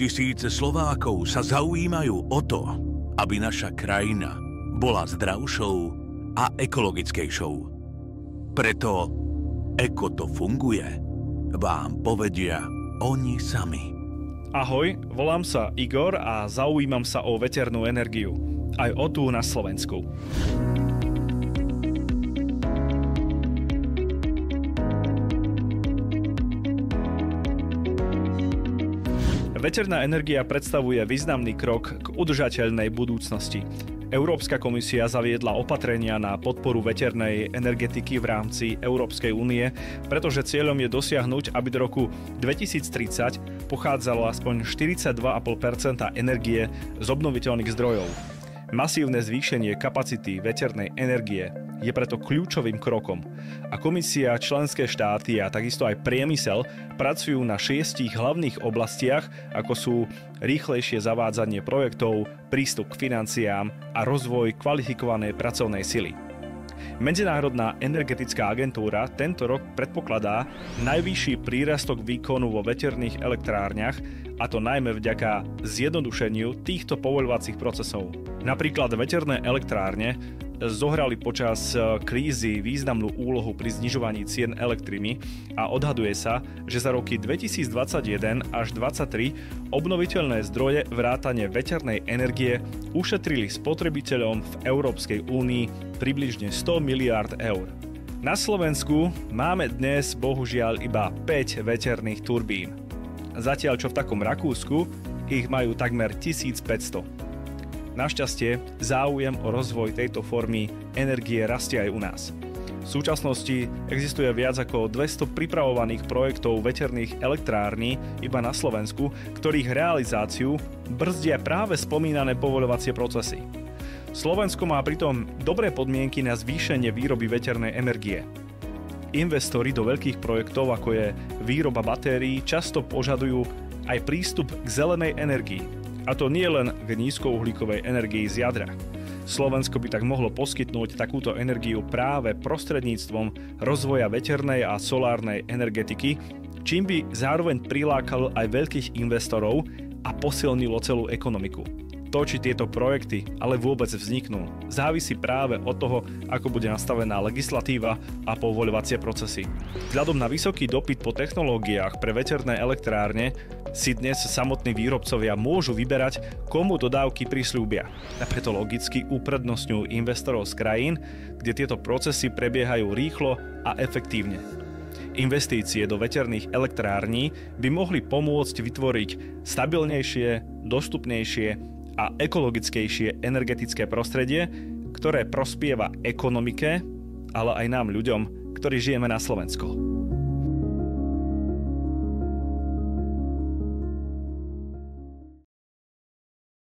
Tisíce Slovákov sa zaujímajú o to, aby naša krajina bola zdravšou a ekologickejšou. Preto Eko to funguje vám povedia oni sami. Ahoj, volám sa Igor a zaujímam sa o veternú energiu. Aj o tú na Slovensku. Veterná energia predstavuje významný krok k udržateľnej budúcnosti. Európska komisia zaviedla opatrenia na podporu veternej energetiky v rámci Európskej únie, pretože cieľom je dosiahnuť, aby do roku 2030 pochádzalo aspoň 42,5% energie z obnoviteľných zdrojov. Masívne zvýšenie kapacity veternej energie je preto kľúčovým krokom a komisia, členské štáty a takisto aj priemysel pracujú na 6 hlavných oblastiach, ako sú rýchlejšie zavádzanie projektov, prístup k financiám a rozvoj kvalifikovanej pracovnej sily. Medzinárodná energetická agentúra tento rok predpokladá najvyšší prírastok výkonu vo veterných elektrárniach, a to najmä vďaka zjednodušeniu týchto povoľovacích procesov. Napríklad veterné elektrárne zohrali počas krízy významnú úlohu pri znižovaní cien elektriny a odhaduje sa, že za roky 2021 až 2023 obnoviteľné zdroje vrátane veternej energie ušetrili spotrebiteľom v Európskej únii približne 100 miliárd eur. Na Slovensku máme dnes bohužiaľ iba 5 veterných turbín. Zatiaľ čo v takom Rakúsku ich majú takmer 1500. Našťastie, záujem o rozvoj tejto formy energie rastie aj u nás. V súčasnosti existuje viac ako 200 pripravovaných projektov veterných elektrární iba na Slovensku, ktorých realizáciu brzdia práve spomínané povoľovacie procesy. Slovensko má pritom dobré podmienky na zvýšenie výroby veternej energie. Investori do veľkých projektov, ako je výroba batérií, často požadujú aj prístup k zelenej energii. A to nie len k nízkouhlíkovej energii z jadra. Slovensko by tak mohlo poskytnúť takúto energiu práve prostredníctvom rozvoja veternej a solárnej energetiky, čím by zároveň prilákalo aj veľkých investorov a posilnilo celú ekonomiku. To, či tieto projekty ale vôbec vzniknú, závisí práve od toho, ako bude nastavená legislatíva a povoľovacie procesy. Vzhľadom na vysoký dopyt po technológiách pre veterné elektrárne si dnes samotní výrobcovia môžu vyberať, komu dodávky prisľúbia. A preto logicky uprednostňujú investorov z krajín, kde tieto procesy prebiehajú rýchlo a efektívne. Investície do veterných elektrární by mohli pomôcť vytvoriť stabilnejšie, dostupnejšie a ekologickejšie energetické prostredie, ktoré prospieva ekonomike, ale aj nám ľuďom, ktorí žijeme na Slovensku.